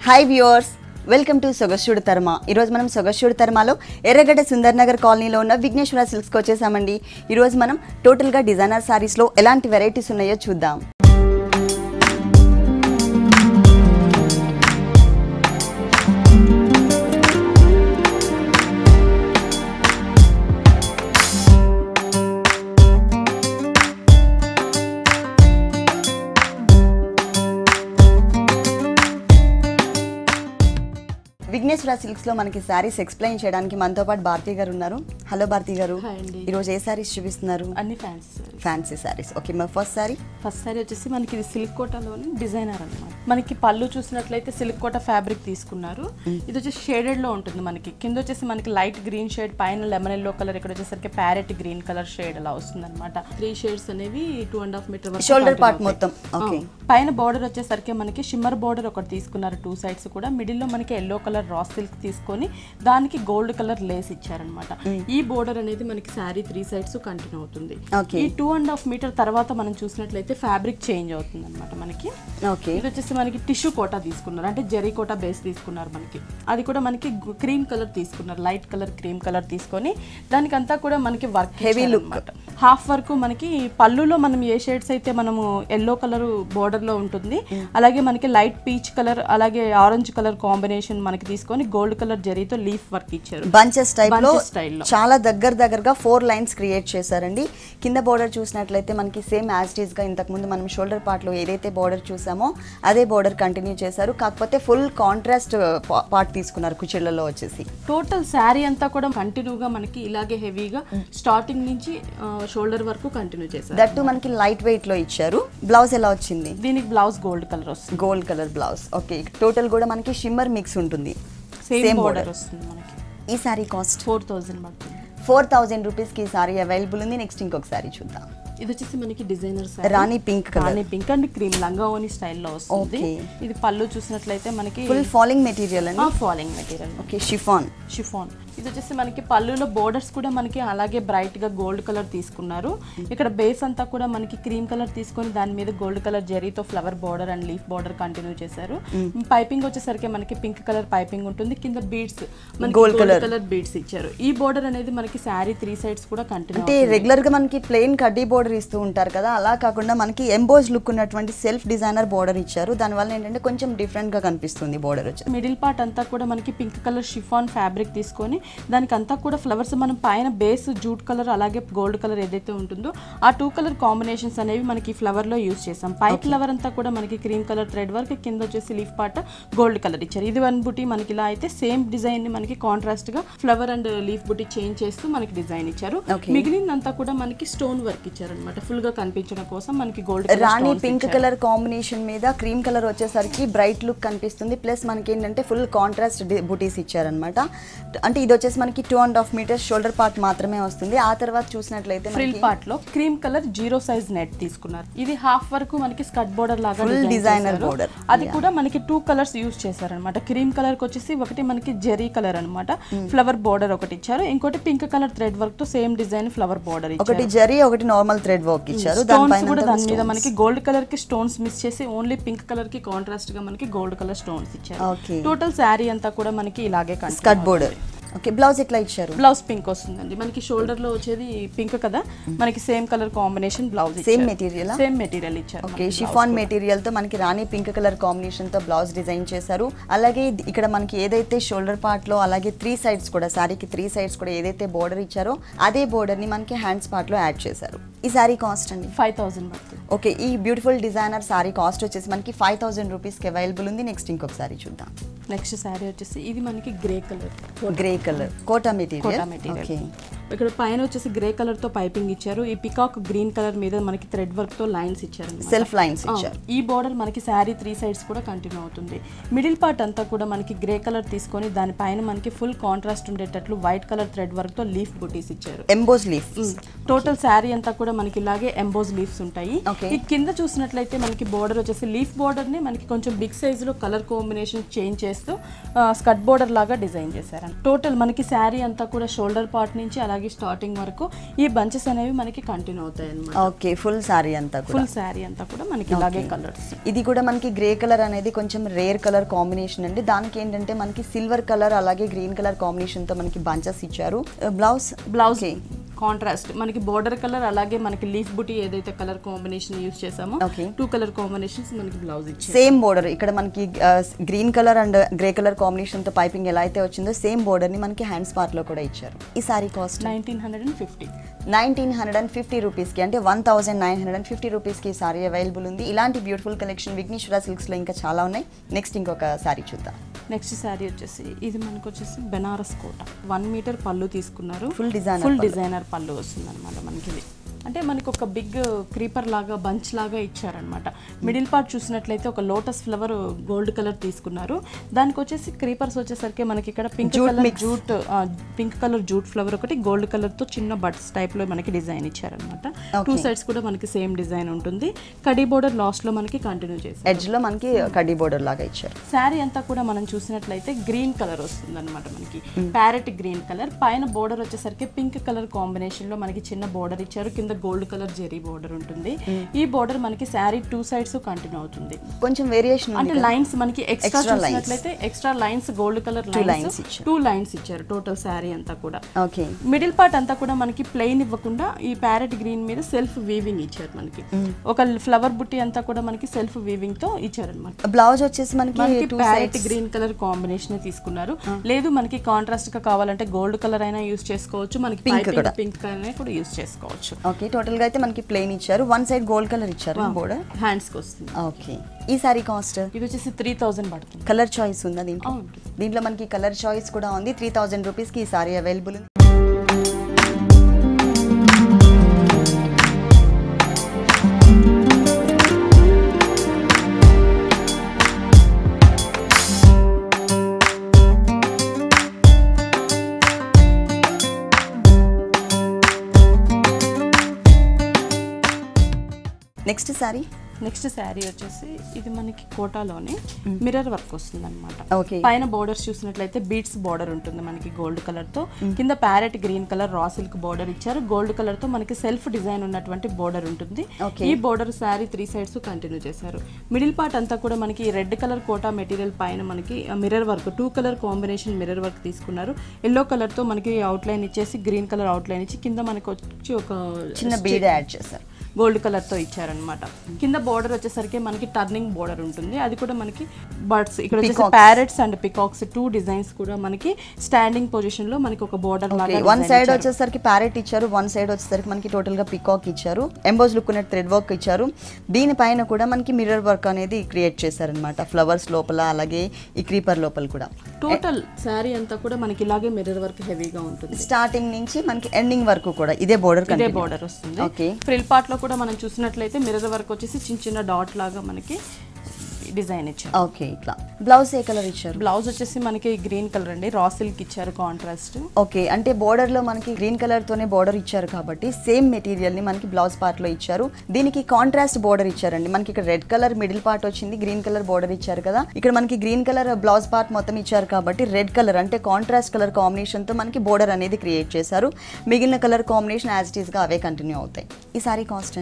Hi viewers, welcome to సొగస్యుడు తర్మ. ఈరోజు మనం సొగస్యుడు తర్మలో ఎర్రగడ్డ సుందర్ నగర్ కాలనీలో ఉన్న విఘ్నేశ్వర సిల్క్స్కి వచ్చేసామండి. ఈరోజు మనం టోటల్గా డిజైనర్ శారీస్లో ఎలాంటి వెరైటీస్ ఉన్నాయో చూద్దాం. విఘ్నేశ్వర సిల్క్స్ లో మనకి సారీస్ ఎక్స్ప్లెయిన్ చేయడానికి మనతో పాటు భారతి గారు ఉన్నారు. హలో భారతి గారు, ఈ రోజు ఏ సారీస్ చూపిస్తున్నారు? అన్ని ఫ్యాన్సీ సారీస్. ఓకే, మా ఫస్ట్ సారీ వచ్చేసి మనకి ఇది సిల్క్ కోటాలోని డిజైనర్ అన్నమాట. మనకి పళ్ళు చూసినట్లయితే సిల్క్ కోటా ఫ్యాబ్రిక్ తీసుకున్నారు. ఇది వచ్చేసి షేడెడ్ లో ఉంటుంది. మనకి కింద వచ్చేసి మనకి లైట్ గ్రీన్ షేడ్, పైన లెమన్ ఎల్లో కలర్, ఇక్కడ వచ్చేసరికి ప్యారెట్ గ్రీన్ కలర్ షేడ్ అలా వస్తుంది అనమాట. 3 షేడ్స్ అనేవి 2.5 మీటర్ షోల్డర్ పార్ట్ మొత్తం. ఓకే, పైన బార్డర్ వచ్చేసరికి మనకి షిమ్మర్ బార్డర్ ఒకటి తీసుకున్నారు 2 సైడ్స్ కూడా. మిడిల్ లో మనకి ఎల్లో కలర్ రా సిల్క్ తీసుకొని దానికి గోల్డ్ కలర్ లేస్ ఇచ్చారనమాట. ఈ బోర్డర్ అనేది మనకి శారీ 3 సైడ్స్ కంటిన్యూ అవుతుంది. ఈ 2.5 మీటర్ తర్వాత మనం చూసినట్లయితే ఫ్యాబ్రిక్ చేంజ్ అవుతుంది అనమాట మనకి. ఇది వచ్చేసి మనకి టిష్యూ కోటా తీసుకున్నారు, అంటే జరీ కోటా బేస్ తీసుకున్నారు మనకి. అది కూడా మనకి క్రీమ్ కలర్ తీసుకున్నారు, లైట్ కలర్ క్రీమ్ కలర్ తీసుకొని దానికంతా కూడా మనకి వర్క్ హెవీ లుక్ అనమాట. హాఫ్ వరకు మనకి పళ్ళులో మనం ఏ షేడ్స్ అయితే మనము ఎల్లో కలర్ బోర్డర్ లో ఉంటుంది, అలాగే మనకి లైట్ పీచ్ కలర్ అలాగే ఆరెంజ్ కలర్ కాంబినేషన్ మనకి తీసుకొని గోల్డ్ కలర్ జరీతో లీఫ్ వర్క్ ఇచ్చారు. బంచెస్ టైప్ లో చాలా దగ్గరగా 4 లైన్స్ క్రియేట్ చేశారండి. కింద బోర్డర్ చూసినట్లయితే మనకి సేమ్ యాజ్ ఇట్ ఈస్ గా ఇంతకు ముందు మనం షోల్డర్ పార్ట్ లో ఏదైతే బోర్డర్ చూసామో అదే బోర్డర్ కంటిన్యూ చేశారు. కాకపోతే ఫుల్ కాంట్రాస్ట్ పార్ట్ తీసుకున్నారు కుచ్చిళ్లలో వచ్చేసి. టోటల్ శారీ అంతా కూడా కంటిన్యూగా మనకి ఇలాగే హెవీగా స్టార్టింగ్ నుంచి షోల్డర్ వరకు కంటిన్యూ చేశారు. దట్టు మనకి లైట్ వెయిట్ లో ఇచ్చారు. బ్లౌజ్ ఎలా వచ్చింది? దీనికి బ్లౌజ్ గోల్డ్ కలర్ వస్తుంది. Gold colour blouse. Okay, total కూడా మనకి షిమ్మర్ మిక్స్ ఉంటుంది. సేమ్ బోర్డర్ వస్తుంది మనకి. ఈ సారీ కాస్ట్ 4000 పడుతుంది. 4000 రూపీస్ కి సారీ అవైలబుల్ ఉంది. నెక్స్ట్ ఇంకొక సారీ చూద్దాం. ఇది వచ్చేసి మనకి designer rani pink colour, rani pink and cream లంగావోని స్టైల్లో వస్తుంది. ఇది పళ్ళు చూసినట్లయితే మనకి ఫుల్ ఫాలింగ్ మెటీరియల్ అండి. Falling material. Okay, chiffon. ఇది వచ్చేసి మనకి పళ్ళులో బోర్డర్స్ కూడా మనకి అలాగే బ్రైట్ గా గోల్డ్ కలర్ తీసుకున్నారు. ఇక్కడ బేస్ అంతా కూడా మనకి క్రీమ్ కలర్ తీసుకొని దాని మీద గోల్డ్ కలర్ జరీతో flower border and leaf border continue చేశారు. పైపింగ్ వచ్చేసరికి మనకి పింక్ కలర్ పైపింగ్ ఉంటుంది. కింద బీడ్స్ గోల్డ్ కలర్ బీడ్స్ ఇచ్చారు. ఈ బోర్డర్ అనేది మనకి శారీ 3 సైడ్స్ కూడా కంటిన్యూ. అంటే రెగ్యులర్ గా మనకి ప్లెయిన్ కడ్డీ బోర్డర్ ఇస్తూ ఉంటారు కదా, అలా కాకుండా మనకి ఎంబోజ్ లుక్ ఉన్నటువంటి సెల్ఫ్ డిజైనర్ బోర్డర్ ఇచ్చారు. దానివల్ల ఏంటంటే కొంచెం డిఫరెంట్ గా కనిపిస్తుంది బోర్డర్ వచ్చి. మిడిల్ పార్ట్ అంతా కూడా మనకి పింక్ కలర్ షిఫాన్ ఫ్యాబ్రిక్ తీసుకొని దానికి అంతా కూడా ఫ్లవర్స్ మనం పైన బేస్ జూట్ కలర్ అలాగే గోల్డ్ కలర్ ఏదైతే ఉంటుందో ఆ 2 కలర్ కాంబినేషన్స్ అనేవి మనకి ఫ్లవర్ లో యూజ్ చేసాం. పై ఫ్లవర్ అంతా కూడా మనకి క్రీమ్ కలర్ థ్రెడ్ వర్క్, కింద వచ్చేసి లీఫ్ పార్ట్ గోల్డ్ కలర్ ఇచ్చారు. ఇది 1 బుటీ మనకి ఇలా అయితే సేమ్ డిజైన్ ని మనకి కాంట్రాస్ట్ గా flower and leaf buti change చేస్తూ మనకి డిజైన్ ఇచ్చారు. మిగిలినంతా కూడా మనకి స్టోన్ వర్క్ ఇచ్చారు అనమాట. ఫుల్ గా కనిపించడం కోసం మనకి గోల్డ్ రాణి పింక్ కలర్ కాంబినేషన్ మీద క్రీమ్ కలర్ వచ్చేసరికి బ్రైట్ లుక్ కనిపిస్తుంది. ప్లస్ మనకి ఏంటంటే ఫుల్ కాంట్రాస్ట్ బుటీస్ ఇచ్చారనమాట. అంటే ఇది వచ్చేసి మనకి 2.5 మీటర్స్ షోల్డర్ పార్ట్ మాత్రమే వస్తుంది. ఆ తర్వాత చూసినట్లయితే ఫ్రిల్ పార్ట్ లో క్రీమ్ కలర్ 0 సైజ్ నెట్ తీసుకున్నారు. ఇది హాఫ్ వరకు మనకి స్కర్ట్ బోర్డర్ లాగా డిజైనర్ బోర్డర్. అది కూడా మనకి 2 కలర్స్ యూజ్ చేశారనమాట. క్రీమ్ కలర్ కి వచ్చేసి ఒకటి మనకి జెరీ కలర్ అనమాట, ఫ్లవర్ బోర్డర్ ఒకటి ఇచ్చారు. ఇంకోటి పింక్ కలర్ థ్రెడ్ వర్క్ తో సేమ్ డిజైన్ ఫ్లవర్ బోర్డర్ ఇచ్చారు. ఒకటి జెరీ ఒకటి నార్మల్ థ్రెడ్ వర్క్ ఇచ్చారు. దాని మీద మనకి గోల్డ్ కలర్ కి స్టోన్స్ మిస్ చేసి ఓన్లీ పింక్ కలర్ కి కాంట్రాస్ట్ గా మనకి గోల్డ్ కలర్ స్టోన్స్ ఇచ్చారు. టోటల్ శారీ అంతా కూడా మనకి ఇలాగే స్కర్ట్ బోర్డర్. ఓకే, బ్లౌజ్ ఎట్లా ఇచ్చారు? బ్లౌజ్ పింక్ వస్తుందండి. మనకి షోల్డర్ లో వచ్చేది పింక్ కదా, మనకి same colour combination blouse. Same material ఇచ్చారు. ఓకే, షిఫాన్ మెటీరియల్ తో మనకి రాణి పింక్ కలర్ కాంబినేషన్ తో బ్లౌజ్ డిజైన్ చేశారు. అలాగే ఇక్కడ మనకి ఏదైతే షోల్డర్ పార్ట్ లో అలాగే 3 సైడ్స్ కూడా శారీకి 3 సైడ్స్ కూడా ఏదైతే బోర్డర్ ఇచ్చారో అదే బోర్డర్ ని మనకి హ్యాండ్స్ పార్ట్ లో యాడ్ చేశారు. ఈ సారీ కాస్ట్ అండి 5000 పడుతుంది. ఓకే, ఈ బ్యూటిఫుల్ డిజైనర్ సారీ కాస్ట్ వచ్చేసి మనకి 5000 రూపీస్ కి అవైలబుల్ ఉంది. నెక్స్ట్ ఇంకొక సారీ చూద్దాం. నెక్స్ట్ సారీ వచ్చేసి ఇది మనకి గ్రే కలర్ కోటా మెటీరియల్. ఇక్కడ పైన వచ్చేసి గ్రే కలర్ తో పైపింగ్ ఇచ్చారు. ఈ పికాక్ గ్రీన్ కలర్ మీద మనకి థ్రెడ్ వర్క్ తో లైన్స్ ఇచ్చారు, సెల్ఫ్ లైన్స్ ఇచ్చారు. ఈ బోర్డర్ మనకి శారీ 3 సైడ్స్ కూడా కంటిన్యూ అవుతుంది. మిడిల్ పార్ట్ అంతా కూడా మనకి గ్రే కలర్ తీసుకొని దానిపైన మనకి ఫుల్ కాంట్రాస్ట్ ఉండేటట్లు వైట్ కలర్ థ్రెడ్ వర్క్ తో లీఫ్ బుటీస్ ఇచ్చారు, ఎంబోజ్ లీఫ్. టోటల్ శారీ అంతా కూడా మనకి ఇలాగే ఎంబోజ్ లీఫ్స్ ఉంటాయి. ఈ కింద చూసినట్లయితే మనకి బోర్డర్ వచ్చేసి లీఫ్ బోర్డర్ ని మనకి కొంచెం బిగ్ సైజ్ లో కలర్ కాంబినేషన్ చేంజ్ చేస్తూ స్కర్ట్ బోర్డర్ లాగా డిజైన్ చేశారు. టోటల్ మనకి శారీ అంతా కూడా షోల్డర్ పార్ట్ నుంచి అలాగే స్టార్టింగ్ వరకు ఈ బంచెస్ అనేవి మనకి కంటిన్యూ అవుతాయి అన్నమాట. ఓకే, ఫుల్ శారీ అంతా కూడా మనకి ఇలాగే కలర్స్. ఇది కూడా మనకి గ్రే కలర్ అనేది కొంచెం రేర్ కలర్ కాంబినేషన్ అండి. దానికి ఏంటంటే మనకి సిల్వర్ కలర్ అలాగే గ్రీన్ కలర్ కాంబినేషన్ తో మనకి బంచెస్ ఇచ్చారు. బ్లౌజ్ కాంట్రాస్ట్ మనకి బోర్డర్ కలర్ అలాగే మనకి లీఫ్ బుటీ ఏదైతే కలర్ కాంబినేషన్ యూస్ చేసామో 2 కలర్ కాంబినేషన్స్ మనకి బ్లౌజ్ ఇచ్చారు. సేమ్ బోర్డర్ ఇక్కడ మనకి green colour and grey colour combination తో పైపింగ్ ఎలా అయితే వచ్చిందో సేమ్ బోర్డర్ ని మనకి హ్యాండ్స్ పార్ట్ లో కూడా ఇచ్చారు. ఈ సారీ కాస్ట్ 1950 రూపీస్ కి, అంటే 1950 రూపీస్ కి సారీ అవైలబుల్ ఉంది. ఇలాంటి బ్యూటిఫుల్ కలెక్షన్ విఘ్నేశ్వర సిల్క్స్ లో ఇంకా చాలా ఉన్నాయి. నెక్స్ట్ ఇంకొక సారీ చూద్దాం. నెక్స్ట్ శారీ వచ్చేసి ఇది మనకు వచ్చేసి బెనారస్ కోట 1 మీటర్ పళ్ళు తీసుకున్నారు. ఫుల్ డిజైనర్ పళ్ళు వస్తుంది అనమాట మనకి. ఇది అంటే మనకి ఒక బిగ్ క్రీపర్ లాగా బంచ్ లాగా ఇచ్చారనమాట. మిడిల్ పార్ట్ చూసినట్లయితే ఒక లోటస్ ఫ్లవర్ గోల్డ్ కలర్ తీసుకున్నారు. దానికి వచ్చేసి క్రీపర్స్ వచ్చేసరికి మనకి ఇక్కడ పింక్ కలర్ జూట్ ఫ్లవర్ ఒకటి గోల్డ్ కలర్ తో చిన్న బడ్స్ టైప్ లో మనకి డిజైన్ ఇచ్చారనమాట. 2 సైడ్స్ కూడా మనకి సేమ్ డిజైన్ ఉంటుంది. కడీ బోర్డర్ లాస్ట్ లో మనకి కంటిన్యూ చేసి ఎడ్జ్ లో మనకి కడీ బోర్డర్ లాగా ఇచ్చారు. శారీ అంతా కూడా మనం చూసినట్లయితే గ్రీన్ కలర్ వస్తుంది అనమాట మనకి. ప్యారెట్ గ్రీన్ కలర్ పైన బోర్డర్ వచ్చేసరికి పింక్ కలర్ కాంబినేషన్ లో మనకి చిన్న బోర్డర్ ఇచ్చారు. కింద గోల్డ్ కలర్ జెరీ బోర్డర్ ఉంటుంది. ఈ బోర్డర్ మనకి శారీ 2 సైడ్స్ కంటిన్యూ అవుతుంది. కొంచెం వేరియేషన్ అంటే లైన్స్ మనకి ఎక్స్ట్రా చూసినట్లయితే extra lines gold colour lines 2 lines ఇచ్చారు టోటల్ శారీ అంతా కూడా. ఓకే, మిడిల్ పార్ట్ అంతా కూడా మనకి ప్లెయిన్ ఇవ్వకుండా ఈ ప్యారెట్ గ్రీన్ మీద సెల్ఫ్ వీవింగ్ ఇచ్చారు మనకి. ఒక ఫ్లవర్ బుట్టి అంతా కూడా మనకి సెల్ఫ్ వీవింగ్ తో ఇచ్చారన్నమాట. బ్లౌజ్ వచ్చేసి మనకి ప్యారెట్ గ్రీన్ కలర్ కాంబినేషన్ తీసుకున్నారు. లేదు మనకి కాంట్రాస్ట్ గా కావాలంటే గోల్డ్ కలర్ అయినా యూస్ చేసుకోవచ్చు, మనకి పింక్ అయినా కూడా యూస్ చేసుకోవచ్చు. ఓకే, టోటల్ గా అయితే మనకి ప్లెయిన్ ఇచ్చారు. 1 సైడ్ గోల్డ్ కలర్ ఇచ్చారు బోర్డర్ హ్యాండ్స్ కి వస్తుంది. ఓకే, ఈ సారీ కాస్ట్ ఇది వచ్చేసి 3000 పడుతుంది. కలర్ చాయిస్ ఉందా దీంట్లో? దీంట్లో మనకి కలర్ చాయిస్ కూడా ఉంది. 3000 రూపీస్ కి ఈ సారీ అవైలబుల్ ఉంది. నెక్స్ట్ శారీ వచ్చేసి ఇది మనకి కోటాలోనే మిర్రర్ వర్క్ వస్తుంది అనమాట. ఓకే, పైన బోర్డర్స్ చూసినట్లయితే బీట్స్ బోర్డర్ ఉంటుంది మనకి గోల్డ్ కలర్ తో. కింద parrot green colour raw silk border ఇచ్చారు. గోల్డ్ కలర్ తో మనకి సెల్ఫ్ డిజైన్ ఉన్నటువంటి బోర్డర్ ఉంటుంది. ఈ బోర్డర్ శారీ 3 సైడ్స్ కంటిన్యూ చేశారు. మిడిల్ పార్ట్ అంతా కూడా మనకి రెడ్ కలర్ కోటా మెటీరియల్ పైన మనకి mirror work 2 colour combination mirror work తీసుకున్నారు. ఎల్లో కలర్ తో మనకి అవుట్ లైన్ ఇచ్చేసి గ్రీన్ కలర్ అవుట్ లైన్ ఇచ్చి కింద మనకి వచ్చి ఒక చిన్న బీడ్ యాడ్ చేశారు. గోల్డ్ కలర్ తో ఇచ్చారనమాట. కింద బోర్డర్ వచ్చేసరికి మనకి టర్నింగ్ బోర్డర్ ఉంటుంది. అది కూడా మనకి బర్డ్స్ ఇక్కడ వచ్చేసి ప్యారెట్స్ అండ్ పికాక్స్ 2 డిజైన్స్ కూడా మనకి స్టాండింగ్ పొజిషన్ లో మనకి ఒక బోర్డర్ లాగా. 1 సైడ్ వచ్చేసరికి ప్యారెట్ ఇచ్చారు, 1 సైడ్ వచ్చేసరికి మనకి టోటల్ గా పికాక్ ఇచ్చారు. ఎంబోజ్ లుక్ ఉన్న థ్రెడ్ వర్క్ ఇచ్చారు. దీనిపైన కూడా మనకి మిర్రర్ వర్క్ అనేది క్రియేట్ చేశారనమాట. ఫ్లవర్స్ లోపల అలాగే ఈ క్రీపర్ లోపల కూడా. టోటల్ శారీ అంతా కూడా మనకి ఇలాగే మిర్రర్ వర్క్ హెవీగా ఉంటుంది. స్టార్టింగ్ నుంచి మనకి ఎండింగ్ వరకు కూడా ఇదే బోర్డర్ వస్తుంది. ఓకే, ఫ్రిల్ పార్ట్ లో కూడా మనం చూసినట్లయితే మిర్రర్ వర్క్ వచ్చేసి చిన్న డాట్ లాగా మనకి డిజైన్ ఇచ్చారు. ఓకే, ఇట్లా బ్లౌజ్ ఏ కలర్ ఇచ్చారు? బ్లౌజ్ వచ్చేసి మనకి గ్రీన్ కలర్ అండి, రా సిల్క్ ఇచ్చారు కాంట్రాస్ట్. ఓకే, అంటే బోర్డర్ లో మనకి గ్రీన్ కలర్ తోనే బోర్డర్ ఇచ్చారు కాబట్టి సేమ్ మెటీరియల్ ని మనకి బ్లౌజ్ పార్ట్ లో ఇచ్చారు. దీనికి కాంట్రాస్ట్ బోర్డర్ ఇచ్చారండి. మనకి ఇక్కడ రెడ్ కలర్ మిడిల్ పార్ట్ వచ్చింది, గ్రీన్ కలర్ బోర్డర్ ఇచ్చారు కదా. ఇక్కడ మనకి గ్రీన్ కలర్ బ్లౌజ్ పార్ట్ మొత్తం ఇచ్చారు కాబట్టి రెడ్ కలర్ అంటే కాంట్రాస్ట్ కలర్ కాంబినేషన్ తో మనకి బోర్డర్ అనేది క్రియేట్ చేశారు. మిగిలిన colour combination as it is గా అవే కంటిన్యూ అవుతాయి. ఈ సారీ కాస్ట్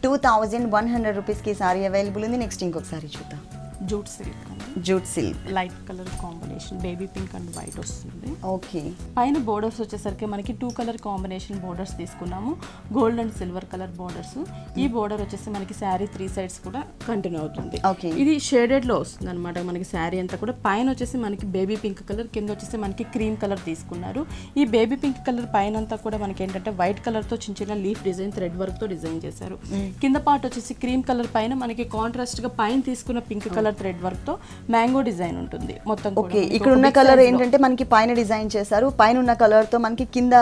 2100 రూపీస్ కి సారీ అవైలబుల్ ఉంది. నెక్స్ట్ ఇంకొక సారీ చూద్దాం. Jute silk light colour combination baby pink and white వస్తుంది. ఓకే, పైన బోర్డర్స్ వచ్చేసరికి మనకి 2 కలర్ కాంబినేషన్ బోర్డర్స్ తీసుకున్నాము. Gold and silver colour borders. ఈ బోర్డర్ వచ్చేసి మనకి శారీ 3 సైడ్స్ కూడా కంటిన్యూ అవుతుంది. ఇది షేడెడ్ లో వస్తుంది అనమాట మనకి శారీ అంతా కూడా. పైన వచ్చేసి మనకి బేబీ పింక్ కలర్, కింద వచ్చేసి మనకి క్రీమ్ కలర్ తీసుకున్నారు. ఈ బేబీ పింక్ కలర్ పైన అంతా కూడా మనకి ఏంటంటే వైట్ కలర్ తో చిన్న లీఫ్ డిజైన్ థ్రెడ్ వర్క్ తో డిజైన్ చేశారు. కింద పార్ట్ వచ్చేసి క్రీమ్ కలర్ పైన మనకి కాంట్రాస్ట్ గా పైన తీసుకున్న పింక్ కలర్ థ్రెడ్ వర్క్ తో మ్యాంగో డిజైన్ ఉంటుంది మొత్తం. ఓకే, ఇక్కడ ఉన్న కలర్ ఏంటంటే మనకి పైన డిజైన్ చేశారు. పైన ఉన్న కలర్ తో మనకి కింద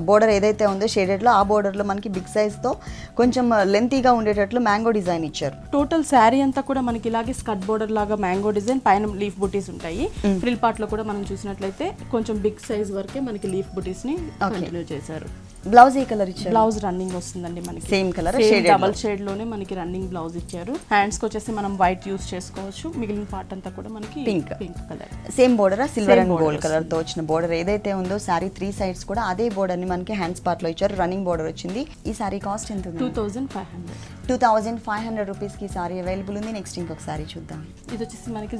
బోర్డర్ ఏదైతే ఉందో షేడెడ్ లో ఆ బోర్డర్ లో మనకి బిగ్ సైజ్ తో కొంచెం లెంతీగా ఉండేటట్లు మ్యాంగో డిజైన్ ఇచ్చారు. టోటల్ శారీ అంతా కూడా మనకి ఇలాగే స్కర్ట్ బోర్డర్ లాగా మ్యాంగో డిజైన్, పైన లీఫ్ బుటీస్ ఉంటాయి. ఫ్రిల్ పార్ట్ లో కూడా మనం చూసినట్లయితే కొంచెం బిగ్ సైజ్ వరకే మనకి లీఫ్ బుటీస్ ని కంటిన్యూ చేశారు. బ్లౌజ్ ఏ కలర్ ఇచ్చారు? బ్లౌజ్ రన్నింగ్ వస్తుందండి మనకి సేమ్ కలర్ డబల్ షేడ్ లోనే మనకి రన్నింగ్ బ్లౌజ్ ఇచ్చారు. హ్యాండ్స్ కి వచ్చేసి మనం వైట్ యూస్ చేసుకోవచ్చు. మిగిలిన పార్ట్ అంతా కూడా మనకి pink colour. Same border silver and gold colour తో వచ్చిన బోర్డర్ ఏదైతే ఉందో సారీ 3 సైడ్స్ కూడా అదే బోర్డర్ ని మనకి హ్యాండ్స్ పార్ట్ లో ఇచ్చారు. రన్నింగ్ బోర్డర్ వచ్చింది. ఈ సారీ కాస్ట్ ఎంత ఉంది? 2500 రూపీస్ కి సారీ అవైలబుల్ ఉంది. నెక్స్ట్ ఇంకొక సారీ చూద్దాం. ఇది వచ్చేసి మనకి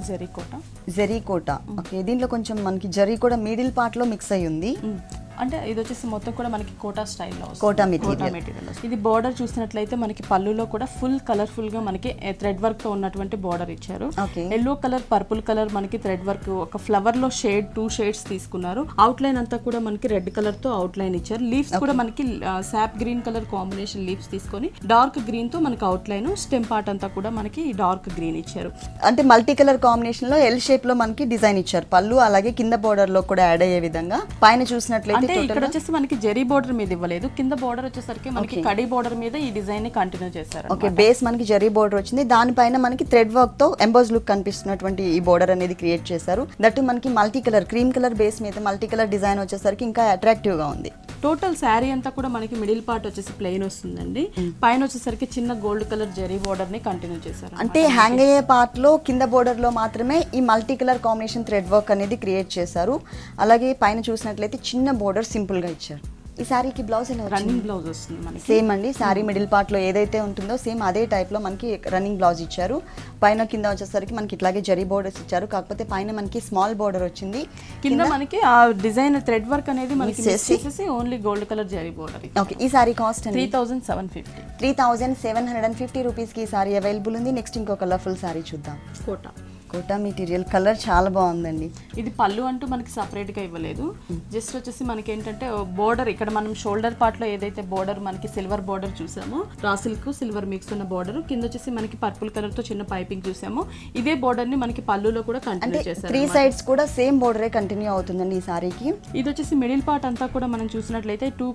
జరీ కోట. ఓకే, దీంట్లో కొంచెం మనకి జరీ కూడా మిడిల్ పార్ట్ లో మిక్స్ అయ్యి ఉంది. అంటే ఇది వచ్చేసి మొత్తం కూడా మనకి కోటా స్టైల్లో కోటా మెటీరియల్. ఇది బోర్డర్ చూసినట్లయితే మనకి పళ్ళులో కూడా ఫుల్ కలర్ఫుల్ గా మనకి థ్రెడ్ వర్క్ తో ఉన్నటువంటి బోర్డర్ ఇచ్చారు. ఎల్లో కలర్, పర్పుల్ కలర్ మనకి థ్రెడ్ వర్క్ ఒక ఫ్లవర్ లో షేడ్ 2 షేడ్స్ తీసుకున్నారు. అవుట్ లైన్ అంతా కూడా మనకి రెడ్ కలర్ తో అవుట్ లైన్ ఇచ్చారు. లీవ్స్ కూడా మనకి సాప్ గ్రీన్ కలర్ కాంబినేషన్ లీవ్స్ తీసుకొని డార్క్ గ్రీన్ తో మనకి అవుట్ లైన్, స్టెమ్ పార్ట్ అంతా కూడా మనకి డార్క్ గ్రీన్ ఇచ్చారు. అంటే మల్టీ కలర్ కాంబినేషన్ లో ఎల్ షేప్ లో మనకి డిజైన్ ఇచ్చారు. పళ్ళు అలాగే కింద బోర్డర్ లో కూడా యాడ్ అయ్యే విధంగా. పైన చూసినట్లయితే ఇక్కడ వచ్చేసి మనకి జరీ బోర్డర్ మీద ఇవ్వలేదు. కింద బోర్డర్ వచ్చేసరికి మనకి కడి బోర్డర్ మీద ఈ డిజైన్ ని కంటిన్యూ చేశారు. ఓకే, బేస్ మనకి జరీ బోర్డర్ వచ్చింది. దానిపైన మనకి థ్రెడ్ వర్క్ తో ఎంబోజ్ లుక్ కనిపిస్తున్నటువంటి ఈ బోర్డర్ అనేది క్రియేట్ చేశారు. దట్టు మనకి multi colour cream colour base మీద మల్టీ కలర్ డిజైన్ వచ్చేసరికి ఇంకా అట్రాక్టివ్ గా ఉంది. టోటల్ శారీ అంతా కూడా మనకి మిడిల్ పార్ట్ వచ్చేసి ప్లెయిన్ వస్తుందండి. పైన వచ్చేసరికి చిన్న గోల్డ్ కలర్ జరీ బోర్డర్ ని కంటిన్యూ చేశారు. అంటే హ్యాంగ్ అయ్యే పార్ట్ లో కింద బోర్డర్ లో మాత్రమే ఈ multi colour combination thread work అనేది క్రియేట్ చేశారు. అలాగే పైన చూసినట్లయితే చిన్న బోర్డర్ సింపుల్ గా ఇచ్చారు. ఈ సారీకి బ్లౌజ్ ఎలా రన్నింగ్ బ్లౌజ్ వస్తుంది మనకి. సేమ్ అండి, సారీ మిడిల్ పార్ట్ లో ఏదైతే ఉంటుందో సేమ్ అదే టైప్ లో మనకి రన్నింగ్ బ్లౌజ్ ఇచ్చారు. పైన కింద వచ్చేసరికి మనకి ఇట్లాగే జరీ బోర్డర్స్ ఇచ్చారు. కాకపోతే పైన మనకి స్మాల్ బోర్డర్ వచ్చింది. కింద మనకి ఆ డిజైన్ థ్రెడ్ వర్క్ అనేది మనకి చేసేసి only gold colour zari border. Okay, ఈ సారీ కాస్ట్ 3750 రూపీస్ కి ఈ సారీ అవైలబుల్ ఉంది. నెక్స్ట్ ఇంకో కలర్ఫుల్ సారీ చూద్దాం. కోటా మెటీరియల్ కలర్ చాలా బాగుందండి. ఇది పళ్ళు అంటూ మనకి సపరేట్ గా ఇవ్వలేదు. జస్ట్ వచ్చేసి మనకి ఏంటంటే బోర్డర్ ఇక్కడ మనం షోల్డర్ పార్ట్ లో ఏదైతే బోర్డర్ మనకి సిల్వర్ బోర్డర్ చూసామో, రా సిల్క్ సిల్వర్ మిక్స్ ఉన్న బోర్డర్, కింద వచ్చేసి మనకి పర్పుల్ కలర్ తో చిన్న పైపింగ్ చూసాము. ఇదే బోర్డర్ ని మనకి పళ్ళులో కూడా కంటిన్యూ చేశారు. 3 సైడ్స్ కూడా సేమ్ బోర్డరే కంటిన్యూ అవుతుందండి ఈ సారీకి. ఇది వచ్చేసి మిడిల్ పార్ట్ అంతా కూడా మనం చూసినట్లయితే 2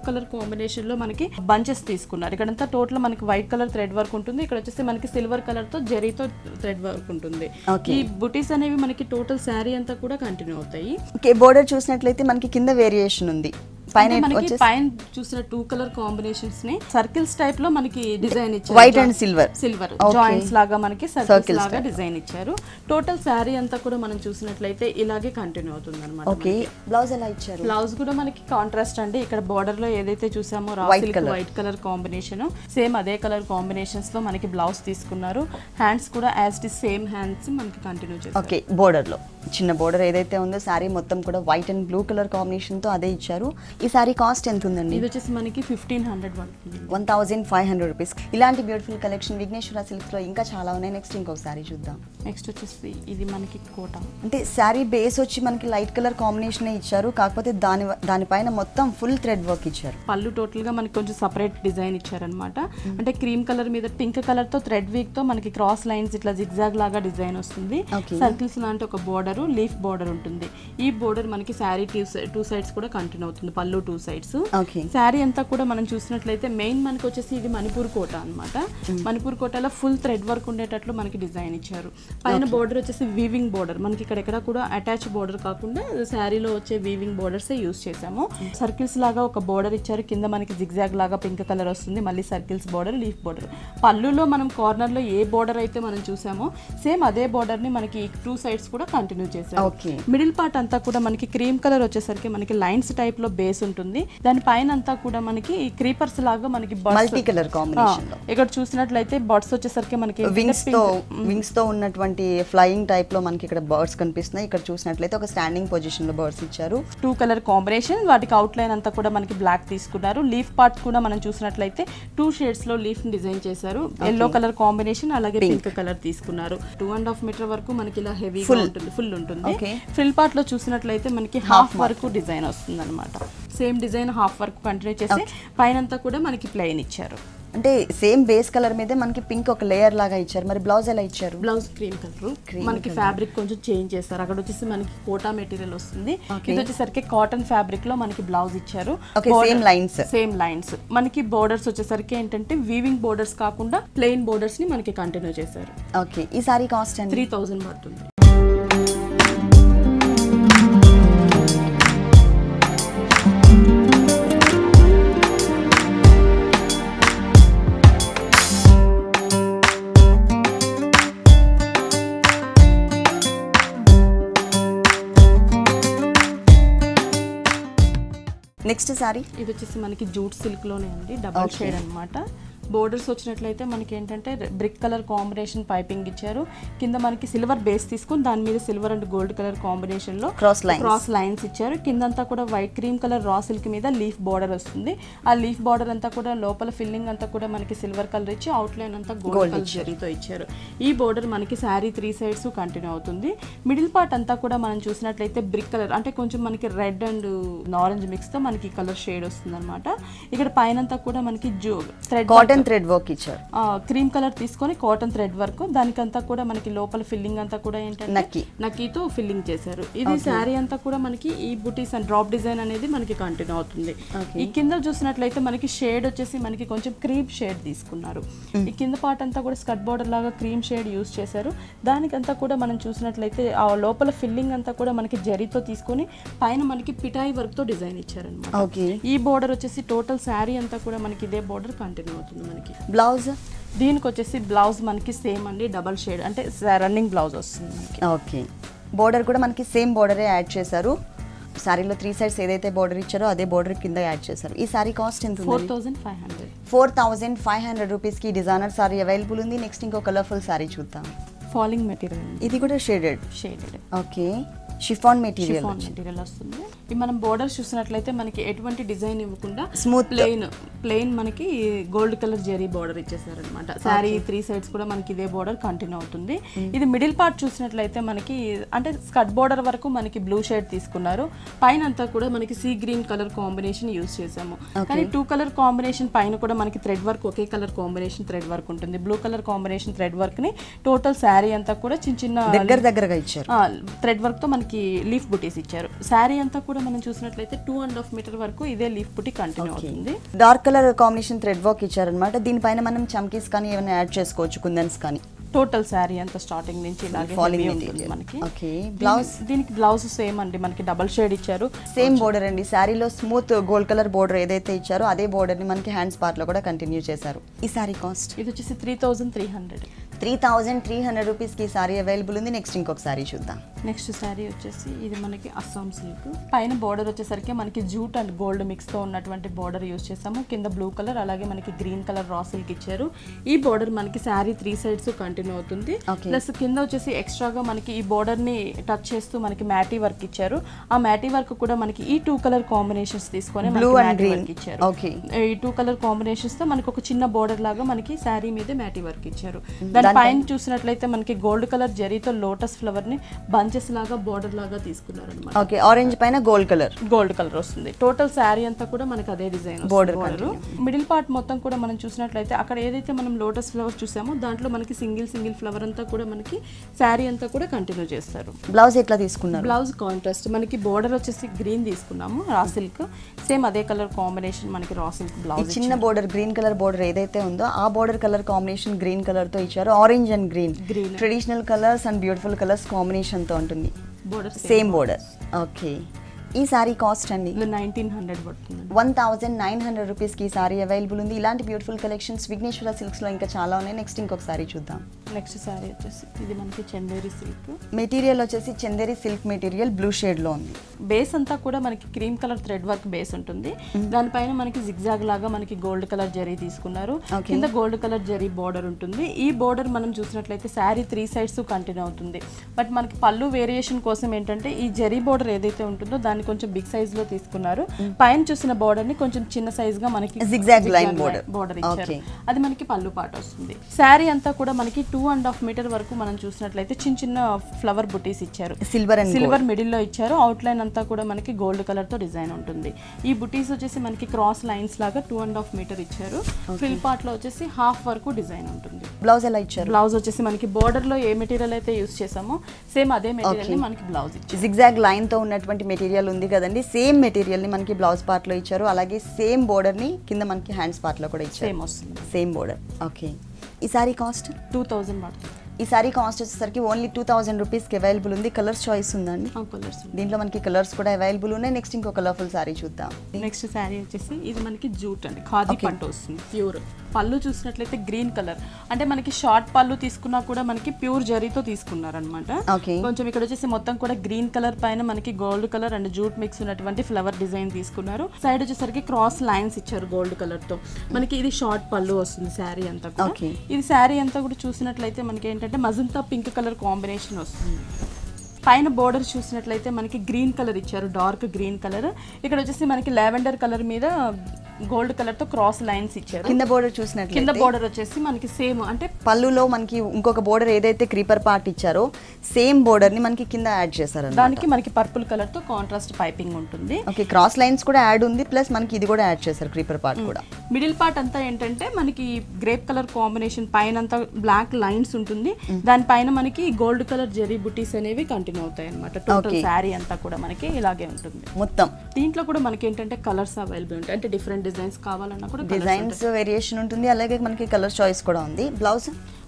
కలర్ కాంబినేషన్ లో మనకి బంచెస్ తీసుకున్నారు. ఇక్కడంతా టోటల్ మనకి వైట్ కలర్ థ్రెడ్ వర్క్ ఉంటుంది. ఇక్కడ వచ్చేసి మనకి సిల్వర్ కలర్ తో జరీతో థ్రెడ్ వర్క్ ఉంటుంది. ఈ బుటీస్ అనేవి మనకి టోటల్ శారీ అంతా కూడా కంటిన్యూ అవుతాయి. బోర్డర్ చూసినట్లయితే మనకి కింద వేరియేషన్ ఉంది. పైన చూసిన 2 కలర్ కాంబినేషన్స్ ని సర్కిల్స్ టైప్ లో మనకి డిజైన్ ఇచ్చారు. వైట్ అండ్ సిల్వర్ జాయింట్స్ లాగా మనకి సర్కిల్స్ లాగా డిజైన్ ఇచ్చారు. టోటల్ శారీ అంతా కూడా మనం చూసినట్లయితే ఇలాగే కంటిన్యూ అవుతుంది అన్నమాట. ఓకే, బ్లౌజ్ ఎలా ఇచ్చారు? బ్లౌజ్ కూడా మనకి కాంట్రాస్ట్ అండి. ఇక్కడ బోర్డర్ లో ఏదైతే చూసామో వైట్ కలర్ కాంబినేషన్, సేమ్ అదే కలర్ కాంబినేషన్స్ లో మనకి బ్లౌజ్ తీసుకున్నారు. హ్యాండ్స్ కూడా as it is same hands మనకి కంటిన్యూ చేశారు. ఓకే, బోర్డర్ లో చిన్న బోర్డర్ ఏదైతే ఉందో సారీ మొత్తం కూడా white and blue colour combination తో అదే ఇచ్చారు. ఈ సారీ కాస్ట్ ఎంత ఉందండి? ఇది వచ్చేసి మనకి 1500 రూపీస్. ఇలాంటి బ్యూటిఫుల్ కలెక్షన్ విఘ్నేశ్వర సిల్క్స్ లో ఇంకా చాలా ఉన్నాయి. నెక్స్ట్ ఇంకొక సారీ చూద్దాం. నెక్స్ట్ వచ్చేసి ఇది మనకి కోట. అంటే సారీ బేస్ వచ్చి మనకి లైట్ కలర్ కాంబినేషన్ ఇచ్చారు. కాకపోతే దానిపైన మొత్తం ఫుల్ థ్రెడ్ వర్క్ ఇచ్చారు. పళ్ళు టోటల్ గా మనకి కొంచెం సపరేట్ డిజైన్ ఇచ్చారనమాట. అంటే క్రీమ్ కలర్ మీద పింక్ కలర్ తో థ్రెడ్ వీక్ తో మనకి క్రాస్ లైన్స్ ఇట్లా జిగ్జాగ్ లాగా డిజైన్ వస్తుంది. సర్కిల్స్ లాంటి ఒక బోర్డర్, లీఫ్ బోర్డర్ ఉంటుంది. ఈ బోర్డర్ మనకి శారీ 2 సైడ్స్ కూడా కంటిన్యూ అవుతుంది. పళ్ళు 2 సైడ్స్. శారీ అంతా కూడా మనం చూసినట్లయితే మెయిన్ మనకి వచ్చేసి ఇది మణిపూర్ కోట అన్నమాట. మణిపూర్ కోటలో ఫుల్ థ్రెడ్ వర్క్ ఉండేటట్లు మనకి డిజైన్ ఇచ్చారు. పైన బోర్డర్ వచ్చేసి వీవింగ్ బోర్డర్, మనకి ఇక్కడ కూడా అటాచ్ బోర్డర్ కాకుండా శారీలో వచ్చే వీవింగ్ బోర్డర్స్ యూస్ చేసాము. సర్కిల్స్ లాగా ఒక బోర్డర్ ఇచ్చారు. కింద మనకి జిగ్జాగ్ లాగా పింక్ కలర్ వస్తుంది. మళ్ళీ సర్కిల్స్ బోర్డర్, లీఫ్ బోర్డర్. పళ్ళులో మనం కార్నర్ లో ఏ బోర్డర్ అయితే మనం చూసామో సేమ్ అదే బోర్డర్ ని మనకి 2 సైడ్స్ కూడా కంటిన్యూ చేసాము. మిడిల్ పార్ట్ అంతా కూడా మనకి క్రీమ్ కలర్ వచ్చేసరికి మనకి లైన్స్ టైప్ లో బేస్ ఉంటుంది. దాని పైన అంతా కూడా మనకి క్రీపర్స్ లాగా మనకి మల్టీ కలర్ కాంబినేషన్ లో ఇక్కడ చూసినట్లయితే బర్డ్స్ వచ్చేసరికి మనకి వింగ్స్ తో ఉన్నటువంటి ఫ్లయింగ్ టైప్ లో మనకి ఇక్కడ బర్డ్స్ కనిపిస్తున్నాయి. ఇక్కడ చూసినట్లయితే ఒక స్టాండింగ్ పొజిషన్ లో బర్డ్స్ ఇచ్చారు. 2 కలర్ కాంబినేషన్, వాటికి అవుట్ లైన్ అంతా కూడా మనకి బ్లాక్ తీసుకున్నారు. లీఫ్ పార్ట్ కూడా మనం చూసినట్లయితే 2 షేడ్స్ లో లీఫ్ డిజైన్ చేశారు. ఎల్లో కలర్ కాంబినేషన్ అలాగే పింక్ కలర్ తీసుకున్నారు. 2.5 మీటర్ వరకు మనకి ఇలా హెవీగా ఉంటుంది, ఫుల్ ఉంటుంది. ఫ్రిల్ పార్ట్ లో చూసినట్లయితే మనకి హాఫ్ వరకు డిజైన్ వస్తుంది అనమాట. Same design half work continue చేసి పైన అంతా కూడా మనకి ప్లెయిన్ ఇచ్చారు. అంటే సేమ్ బేస్ కలర్ మీద మనకి పింక్ ఒక లేయర్ లాగా ఇచ్చారు. మరి బ్లౌజ్ ఎలా ఇచ్చారు? Blouse cream colour. మనకి ఫ్యాబ్రిక్ కొంచెం చేంజ్ చేస్తారు. అక్కడ వచ్చేసి మనకి కోటా మెటీరియల్ వస్తుంది. ఇది వచ్చేసరికి కాటన్ ఫ్యాబ్రిక్ లో మనకి బ్లౌజ్ ఇచ్చారు. సేమ్ లైన్స్ మనకి బోర్డర్స్ వచ్చేసరికి ఏంటంటే వీవింగ్ బోర్డర్స్ కాకుండా ప్లెయిన్ బోర్డర్స్ ని మనకి కంటిన్యూ చేశారు. ఓకే, ఈ సారీ కాస్ట్ 3000 పడుతుంది. నెక్స్ట్ సారీ ఇది వచ్చేసి మనకి జూట్ సిల్క్ లోనే అండి, డబల్ షేడ్ అన్నమాట. బోర్డర్స్ వచ్చినట్లయితే మనకి ఏంటంటే బ్రిక్ కలర్ కాంబినేషన్ పైపింగ్ ఇచ్చారు. కింద మనకి సిల్వర్ బేస్ తీసుకొని దాని మీద silver and gold colour combination లో క్రాస్ లైన్స్ ఇచ్చారు. కిందంతా కూడా white cream colour raw silk మీద లీఫ్ బార్డర్ వస్తుంది. ఆ లీఫ్ బార్డర్ అంతా కూడా లోపల ఫిల్లింగ్ అంతా కూడా మనకి సిల్వర్ కలర్ ఇచ్చి అవుట్ లైన్ అంతా గోల్డ్ కలర్ జరీతో ఇచ్చారు. ఈ బోర్డర్ మనకి శారీ 3 సైడ్స్ కంటిన్యూ అవుతుంది. మిడిల్ పార్ట్ అంతా కూడా మనం చూసినట్లయితే బ్రిక్ కలర్ అంటే కొంచెం మనకి రెడ్ అండ్ ఆరెంజ్ మిక్స్ తో మనకి కలర్ షేడ్ వస్తుంది అనమాట. ఇక్కడ పైన అంతా కూడా మనకి థ్రెడ్ వర్క్ ఇచ్చారు. క్రీమ్ కలర్ తీసుకొని కాటన్ థ్రెడ్ వర్క్, దానికంతా కూడా మనకి లోపల ఫిల్లింగ్ అంతా కూడా ఏంటంటే నక్కీతో ఫిల్లింగ్ చేశారు. ఇది శారీ అంతా కూడా మనకి ఈ బుటీస్ అండ్ డ్రాప్ డిజైన్ అనేది మనకి కంటిన్యూ అవుతుంది. ఈ కింద చూసినట్లయితే మనకి షేడ్ వచ్చేసి మనకి కొంచెం క్రీమ్ షేడ్ తీసుకున్నారు. ఈ కింద పార్ట్ అంతా కూడా స్కర్ట్ బోర్డర్ లాగా క్రీమ్ షేడ్ యూస్ చేశారు. దానికంతా కూడా మనం చూసినట్లయితే ఆ లోపల ఫిల్లింగ్ అంతా కూడా మనకి జరీతో తీసుకొని పైన మనకి పిటాయి వర్క్ తో డిజైన్ ఇచ్చారనమాట. ఈ బోర్డర్ వచ్చేసి టోటల్ శారీ అంతా కూడా మనకి ఇదే బోర్డర్ కంటిన్యూ అవుతుంది. మనకి బ్లౌజ్ దీనికి వచ్చేసి బ్లౌజ్ మనకి సేమ్ అండి, డబల్ షేడ్ అంటే రన్నింగ్ బ్లౌజ్ వస్తుంది మనకి. ఓకే, బోర్డర్ కూడా మనకి సేమ్ బోర్డరే యాడ్ చేశారు. సారీలో 3 సైడ్స్ ఏదైతే బోర్డర్ ఇచ్చారో అదే బోర్డర్ కింద యాడ్ చేశారు. ఈ సారీ కాస్ట్ ఎంత? 4500 రూపీస్కి డిజైనర్ సారీ అవైలబుల్ ఉంది. నెక్స్ట్ ఇంకో కలర్ఫుల్ సారీ చూద్దాం. ఫాలింగ్ మెటీరియల్, ఇది కూడా షేడెడ్. ఓకే, షిఫాన్ మెటీరియల్ వస్తుంది. ఈ మనం బోర్డర్స్ చూసినట్లయితే మనకి ఎటువంటి డిజైన్ ఇవ్వకుండా స్మూత్ ప్లెయిన్ మనకి గోల్డ్ కలర్ జరీ బోర్డర్ ఇచ్చేసారనమాట. శారీ 3 సైడ్స్ కూడా మనకి ఇదే బోర్డర్ కంటిన్యూ అవుతుంది. ఇది మిడిల్ పార్ట్ చూసినట్లయితే మనకి అంటే స్కర్ట్ బోర్డర్ వరకు మనకి బ్లూ షేడ్ తీసుకున్నారు. పైన అంతా కూడా మనకి sea green colour combination use చేసాము. కానీ 2 కలర్ కాంబినేషన్ పైన కూడా మనకి థ్రెడ్ వర్క్, ఒకే కలర్ కాంబినేషన్ థ్రెడ్ వర్క్ ఉంటుంది. Blue colour combination thread work ని టోటల్ శారీ అంతా కూడా చిన్న దగ్గరగా ఇచ్చారు. థ్రెడ్ వర్క్ తో మనకి లీఫ్ బుటీస్ ఇచ్చారు. శారీ అంతా కూడా మనం చూసినట్లయితే 2.5 మీటర్ వరకు ఇదే లీఫ్ బుటీ కంటిన్యూ అవుతుంది. Dark colour combination thread work ఇచ్చారనమాట. దీనిపైన మనం చమ్కీస్ కానీ ఏమైనా యాడ్ చేసుకోవచ్చు, కుందన్స్ కానీ. టోటల్ శారీ అంతా స్టార్టింగ్ నుంచి ఇలాగే మనకి. ఓకే, బ్లౌజ్ దీనికి బ్లౌజ్ సేమ్ అండి, మనకి డబల్ షేడ్ ఇచ్చారు. సేమ్ బోర్డర్ అండి. శారీలో స్మూత్ గోల్డ్ కలర్ బోర్డర్ ఏదైతే ఇచ్చారో అదే బోర్డర్ ని మనకి హ్యాండ్స్ పార్ట్ లో కూడా కంటిన్యూ చేశారు. ఈ సారీ కాస్ట్ ఇది వచ్చేసి 3300. 3300 రూపీస్కి సారీ అవైలబుల్ ఉంది. నెక్స్ట్ ఇంకొక సారీ చూద్దాం. నెక్స్ట్ సారీ వచ్చేసి ఇది మనకి అస్సాం సిల్క్. పైన బోర్డర్ వచ్చేసరికి మనకి జూట్ అండ్ గోల్డ్ మిక్స్ తో ఉన్నటువంటి బోర్డర్ యూస్ చేసాము. కింద బ్లూ కలర్ అలాగే మనకి గ్రీన్ కలర్ రా సిల్క్ ఇచ్చారు. ఈ బోర్డర్ మనకి శారీ 3 సైడ్స్ కంటిన్యూ అవుతుంది. ప్లస్ కింద వచ్చేసి ఎక్స్ట్రాగా మనకి ఈ బోర్డర్ ని టచ్ చేస్తూ మనకి మ్యాటీ వర్క్ ఇచ్చారు. ఆ మ్యాటీ వర్క్ కూడా మనకి ఈ 2 కలర్ కాంబినేషన్స్ తీసుకొని బ్లూ అండ్ గ్రీన్ ఇచ్చారు. ఈ 2 కలర్ కాంబినేషన్స్ తో మనకి ఒక చిన్న బోర్డర్ లాగా మనకి శారీ మీద మ్యాటీ వర్క్ ఇచ్చారు. దాని పైన చూసినట్లయితే మనకి గోల్డ్ కలర్ జరీతో లోటస్ ఫ్లవర్ ని బంచెస్ లాగా బోర్డర్ లాగా తీసుకున్నారు అనమాట. ఓకే, ఆరెంజ్ పైన గోల్డ్ కలర్ వస్తుంది. టోటల్ శారీ అంతా కూడా మనకి అదే డిజైన్ బోర్డర్. మిడిల్ పార్ట్ మొత్తం కూడా మనం చూసినట్లయితే అక్కడ ఏదైతే మనం లోటస్ ఫ్లవర్ చూసామో దాంట్లో మనకి సింగిల్ ఫ్లవర్ అంతా కూడా మనకి శారీ అంతా కూడా కంటిన్యూ చేస్తారు. బ్లౌజ్ ఎట్లా తీసుకున్నారు? బ్లౌజ్ కాంట్రాస్ట్ మనకి బోర్డర్ వచ్చేసి గ్రీన్ తీసుకున్నాము, రా సిల్క్ సేమ్ అదే కలర్ కాంబినేషన్ మనకి రా సిల్క్ బ్లౌజ్. చిన్న బోర్డర్ గ్రీన్ కలర్ బోర్డర్ ఏదైతే ఉందో ఆ border colour combination green colour తో ఇచ్చారు. Orange and green traditional colours and beautiful colours combination తో ఉంటుంది. Border same border. ఓకే, ఈ సారీ కాస్ట్ అండి 1900 పడుతుంది. 1900 రూపీస్కి ఈ సారీ అవైలబుల్ ఉంది. ఇలాంటి బ్యూటిఫుల్ కలెక్షన్స్ విఘ్నేశ్వర సిల్క్స్లో ఇంకా చాలా ఉన్నాయి. నెక్స్ట్ ఇంకొక సారీ చూద్దాం. నెక్స్ట్ సారీ వచ్చేసి ఇది మనకి చందేరి సిల్క్ మెటీరియల్ వచ్చేసి చందేరి సిల్క్ మెటీరియల్ బ్లూ షేడ్లో ఉంది. బేస్ అంతా కూడా మనకి cream colour thread work base ఉంటుంది. దానిపైన మనకి జిగ్జాగ్ లాగా మనకి గోల్డ్ కలర్ జరీ తీసుకున్నారు. కింద గోల్డ్ కలర్ జరీ బోర్డర్ ఉంటుంది. ఈ బోర్డర్ మనం చూసినట్లయితే శారీ 3 సైడ్స్ కంటిన్యూ అవుతుంది. బట్ మనకి పళ్ళు వేరియేషన్ కోసం ఏంటంటే ఈ జరీ బోర్డర్ ఏదైతే ఉంటుందో దాన్ని కొంచెం బిగ్ సైజ్ లో తీసుకున్నారు. పైన చూసిన బోర్డర్ ని కొంచెం చిన్న సైజ్ గా మనకి జిగ్జాగ్ లైన్ బోర్డర్ ఇచ్చారు. అది మనకి పళ్ళు పాట వస్తుంది. శారీ అంతా కూడా మనకి 2.5 మీటర్ వరకు మనం చూసినట్లయితే చిన్న ఫ్లవర్ బుటీస్ ఇచ్చారు. సిల్వర్ మిడిల్ లో ఇచ్చారు. అవుట్ లైన్ అంతా కూడా మనకి గోల్డ్ కలర్ తో డిజైన్ ఉంటుంది. ఈ బుటీస్ వచ్చేసి మనకి క్రాస్ లైన్స్ లాగా 2.5 మీటర్ ఇచ్చారు. ఫ్రిల్ పార్ట్ లో వచ్చేసి హాఫ్ వరకు డిజైన్ ఉంటుంది. బ్లౌజ్ ఎలా ఇచ్చారు? బ్లౌజ్ వచ్చేసి మనకి బోర్డర్ లో ఏ మెటీరియల్ అయితే యూస్ చేసామో సేమ్ అదే మెటీరియల్ ని మనకి బ్లౌజ్ ఇచ్చారు. జిగ్జాగ్ లైన్ తో ఉన్నటువంటి మెటీరియల్ ఉంది కదండి, సేమ్ మెటీరియల్ ని మనకి బ్లౌజ్ పార్ట్ లో ఇచ్చారు. అలాగే సేమ్ బోర్డర్ ని కింద మనకి హ్యాండ్స్ పార్ట్ లో కూడా ఇచ్చారు. సేమ్ వస్తుంది, సేమ్ బోర్డర్. ఓకే, ఈ సారీ కాస్ట్ 2000 పడుతుంది. ఈ సారీ కాస్ట్ వచ్చేసరికి ఓన్లీ 2000 రూపీస్కి అవైలబుల్ ఉంది. కలర్స్ చాయిస్ ఉందండి? దీంట్లో మనకి కలర్స్ కూడా అవైలబుల్ ఉన్నాయి. నెక్స్ట్ ఇంకో కలర్ఫుల్ సారీ చూద్దాం. నెక్స్ట్ సారీ వచ్చేసి ఇది మనకి జూట్ అండి, ఖాదీ పట్టు వస్తుంది, ప్యూర్ పళ్ళు చూసినట్లయితే గ్రీన్ కలర్, అంటే మనకి షార్ట్ పళ్ళు తీసుకున్నా కూడా మనకి ప్యూర్ జరీతో తీసుకున్నారనమాట. కొంచెం ఇక్కడ వచ్చేసి మొత్తం కూడా గ్రీన్ కలర్ పైన మనకి gold colour and jute mix ఉన్నటువంటి ఫ్లవర్ డిజైన్ తీసుకున్నారు. సైడ్ వచ్చేసరికి క్రాస్ లైన్స్ ఇచ్చారు గోల్డ్ కలర్ తో. మనకి ఇది షార్ట్ పళ్ళు వస్తుంది శారీ అంతా కూడా. ఇది శారీ అంతా కూడా చూసినట్లయితే మనకి ఏంటంటే మజంతా పింక్ కలర్ కాంబినేషన్ వస్తుంది. పైన బోర్డర్ చూసినట్లయితే మనకి గ్రీన్ కలర్ ఇచ్చారు, డార్క్ గ్రీన్ కలర్. ఇక్కడ వచ్చేసి మనకి లావెండర్ కలర్ మీద గోల్డ్ కలర్ తో క్రాస్ లైన్స్ ఇచ్చారు. కింద బోర్డర్ చూసినట్లయితే కింద బోర్డర్ వచ్చేసి మనకి సేమ్, అంటే పళ్ళులో మనకి ఇంకొక బోర్డర్ ఏదైతే క్రీపర్ పార్ట్ ఇచ్చారో సేమ్ బోర్డర్ ని మనకి కింద యాడ్ చేశారు. దానికి మనకి పర్పుల్ కలర్ తో కాంట్రాస్ట్ పైపింగ్ ఉంటుంది. ఓకే, క్రాస్ లైన్స్ కూడా యాడ్ ఉంది, ప్లస్ మనకి ఇది కూడా యాడ్ చేశారు క్రీపర్ పార్ట్ కూడా. మిడిల్ పార్ట్ అంతా ఏంటంటే మనకి గ్రేప్ కలర్ కాంబినేషన్, పైన అంతా బ్లాక్ లైన్స్ ఉంటుంది, దానిపైన మనకి గోల్డ్ కలర్ జరీ బుటీస్ అనేవి కంటిన్యూ అవుతాయి అనమాట. టోటల్ శారీ అంతా కూడా మనకి ఇలాగే ఉంటుంది మొత్తం. దీంట్లో కూడా మనకి ఏంటంటే కలర్స్ అవైలబుల్ ఉంటాయి, అంటే డిఫరెంట్ డిజైన్స్ కావాలన్నా కూడా డిజైన్స్ వేరియేషన్ ఉంటుంది, అలాగే మనకి కలర్ చాయిస్ కూడా ఉంది.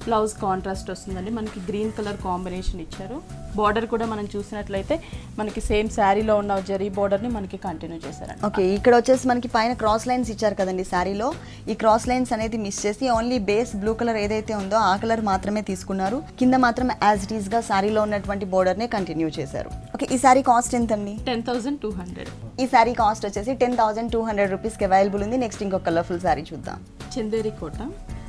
బ్లౌజ్ కాంట్రాస్ట్ వస్తుందండి, మనకి గ్రీన్ కలర్ కాంబినేషన్ ఇచ్చారు. బార్డర్ కూడా మనం చూసినట్లయితే మనకి సేమ్ శారీలో ఉన్న జరీ బార్డర్ ని మనకి కంటిన్యూ చేశారండి. ఓకే, ఇక్కడ వచ్చేసి మనకి పైన క్రాస్ లైన్స్ ఇచ్చారు కదండి శారీలో. ఈ క్రాస్ లైన్స్ అనేది మిస్ చేసి ఓన్లీ బేస్ బ్లూ కలర్ ఏదైతే ఉందో ఆ కలర్ మాత్రమే తీసుకున్నారు. కింద మాత్రం యాజ్ ఇట్ ఈస్ గా శారీలో ఉన్నటువంటి బోర్డర్ నే కంటిన్యూ చేశారు. ఓకే, ఈ శారీ కాస్ట్ ఎంత అండి? 10,200. ఈ శారీ కాస్ట్ వచ్చేసి 10,200 రూపీస్కి అవైలబుల్ ఉంది. నెక్స్ట్ ఇంకో కలర్ఫుల్ శారీ చూద్దాం. చందేరి కోట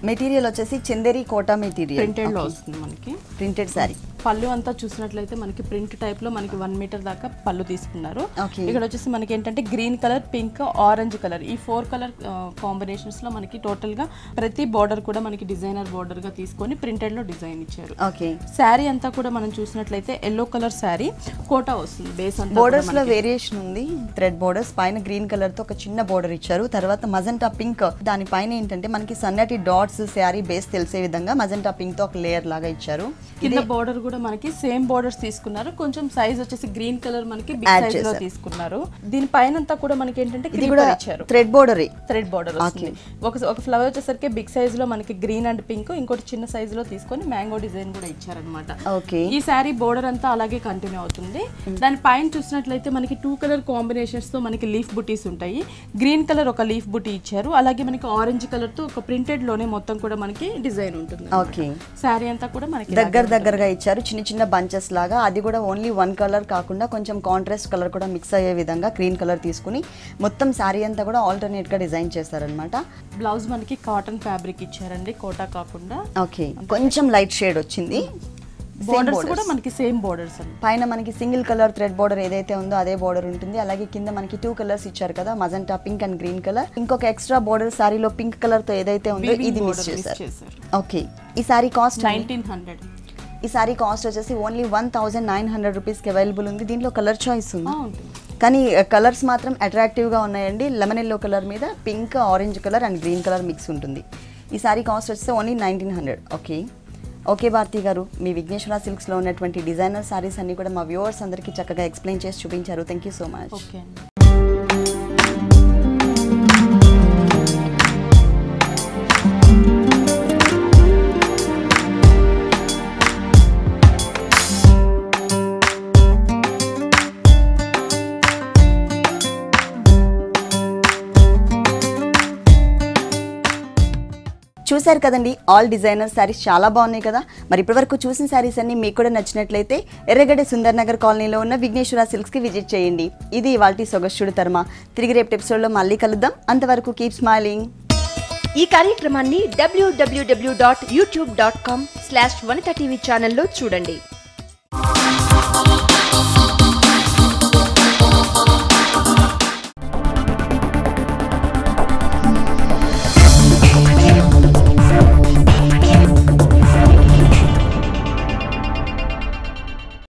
మెటీరియల్ వచ్చేసి చందేరి కోటా మెటీరియల్, ప్రింటెడ్ లో వస్తుంది మనకి. ప్రింటెడ్ శారీ. పళ్ళు అంతా చూసినట్లయితే మనకి ప్రింట్ టైప్ లో మనకి 1 మీటర్ దాకా పళ్ళు తీసుకున్నారు. ఇక్కడ వచ్చేసి మనకి ఏంటంటే green colour, pink, orange colour, ఈ 4 కలర్ కాంబినేషన్స్ లో మనకి టోటల్ గా ప్రతి బోర్డర్ కూడా మనకి డిజైనర్ బోర్డర్ గా తీసుకొని ప్రింటెడ్ లో డిజైన్ ఇచ్చారు. ఓకే, శారీ అంతా కూడా మనం చూసినట్లయితే ఎల్లో కలర్ శారీ, కోటా వస్తుంది. బేస్ అంతా బోర్డర్స్ లో వేరియేషన్ ఉంది. థ్రెడ్ బోర్డర్స్ పైన గ్రీన్ కలర్ తో ఒక చిన్న బోర్డర్ ఇచ్చారు. తర్వాత మజంటా పింక్, దానిపైన ఏంటంటే మనకి సన్నటి డాట్స్ శారీ బేస్ తెలిసే విధంగా మజంటా పింక్ తో ఒక లేయర్ లాగా ఇచ్చారు. కింద బోర్డర్ కూడా మనకి సేమ్ బోర్డర్స్ తీసుకున్నారు. కొంచెం సైజ్ వచ్చేసి గ్రీన్ కలర్ మనకి బిగ్ సైజ్ లో తీసుకున్నారు. దీని పైన అంతా కూడా మనకి ఏంటంటే క్రీపర్ ఇచ్చారు. థ్రెడ్ బోర్డర్ వస్తుంది. ఒక ఫ్లవర్ వచ్చేసరికి బిగ్ సైజ్ లో మనకి గ్రీన్ అండ్ పింక్, ఇంకోటి చిన్న సైజ్ లో తీసుకొని మ్యాంగో డిజైన్ కూడా ఇచ్చారనమాట. ఈ శారీ బోర్డర్ అంతా అలాగే కంటిన్యూ అవుతుంది. దాని పైన చూసినట్లయితే మనకి 2 కలర్ కాంబినేషన్స్ తో మనకి లీఫ్ బుటీస్ ఉంటాయి. గ్రీన్ కలర్ ఒక లీఫ్ బుటీ ఇచ్చారు, అలాగే మనకి ఆరెంజ్ కలర్ తో ఒక ప్రింటెడ్ లోనే మొత్తం కూడా మనకి డిజైన్ ఉంటుంది. శారీ అంతా కూడా మనకి దగ్గరగా ఇచ్చారు, చిన్న చిన్న బంచెస్ లాగా. అది కూడా ఓన్లీ 1 కలర్ కాకుండా కొంచెం కాంట్రాస్ట్ కలర్ కూడా మిక్స్ అయ్యే విధంగా గ్రీన్ కలర్ తీసుకుని మొత్తం శారీ అంతా కూడా ఆల్టర్నేట్ గా డిజైన్ చేస్తారనమాట. బ్లౌజ్ మనకి కాటన్ ఫ్యాబ్రిక్ ఇచ్చారండి, కోటా కాకుండా. ఓకే, కొంచెం లైట్ షేడ్ వచ్చింది. బోర్డర్స్ కూడా మనకి సేమ్ బోర్డర్స్. పైన మనకి సింగిల్ కలర్ థ్రెడ్ బోర్డర్ ఏదైతే ఉందో అదే బోర్డర్ ఉంటుంది. అలాగే కింద మనకి 2 కలర్స్ ఇచ్చారు కదా, magenta pink and green colour. ఇంకొక ఎక్స్ట్రా బోర్డర్ సారీలో పింక్ కలర్ తో ఏదైతే ఉందో ఇది మిస్ చేశారు. ఓకే, ఈ సారీ కాస్ట్ 1900. ఈ సారీ కాస్ట్ వచ్చేసి ఓన్లీ 1900 రూపీస్కి అవైలబుల్ ఉంది. దీంట్లో కలర్ చాయిస్ ఉంది, కానీ కలర్స్ మాత్రం అట్రాక్టివ్గా ఉన్నాయండి. లెమన్ ఎల్లో కలర్ మీద pink, orange colour and green colour mix ఉంటుంది. ఈ సారీ కాస్ట్ వచ్చేసి ఓన్లీ 1900. ఓకే భారతి గారు, మీ విఘ్నేశ్వర సిల్క్స్లో ఉన్నటువంటి డిజైనర్ సారీస్ అన్ని కూడా మా వ్యూవర్స్ అందరికీ చక్కగా ఎక్స్ప్లెయిన్ చేసి చూపించారు. Thank you so much. చూసారు కదండి, ఆల్ డిజైనర్ శారీస్ చాలా బాగున్నాయి కదా. మరి ఇప్పటివరకు చూసిన శారీస్ అన్ని మీకు కూడా నచ్చినట్లయితే ఎర్రగడ్డ సుందర్ నగర్ కాలనీలో ఉన్న విఘ్నేశ్వర సిల్క్స్కి విజిట్ చేయండి. ఇది ఇవాల్టి సొగస్చుడు తర్మ. తిరిగి రేపు ఎపిసోడ్లో మళ్ళీ కలుద్దాం. అంతవరకు కీప్ స్మైలింగ్. ఈ కార్యక్రమాన్ని www.youtube.com/vanitha TV ఛానల్లో చూడండి.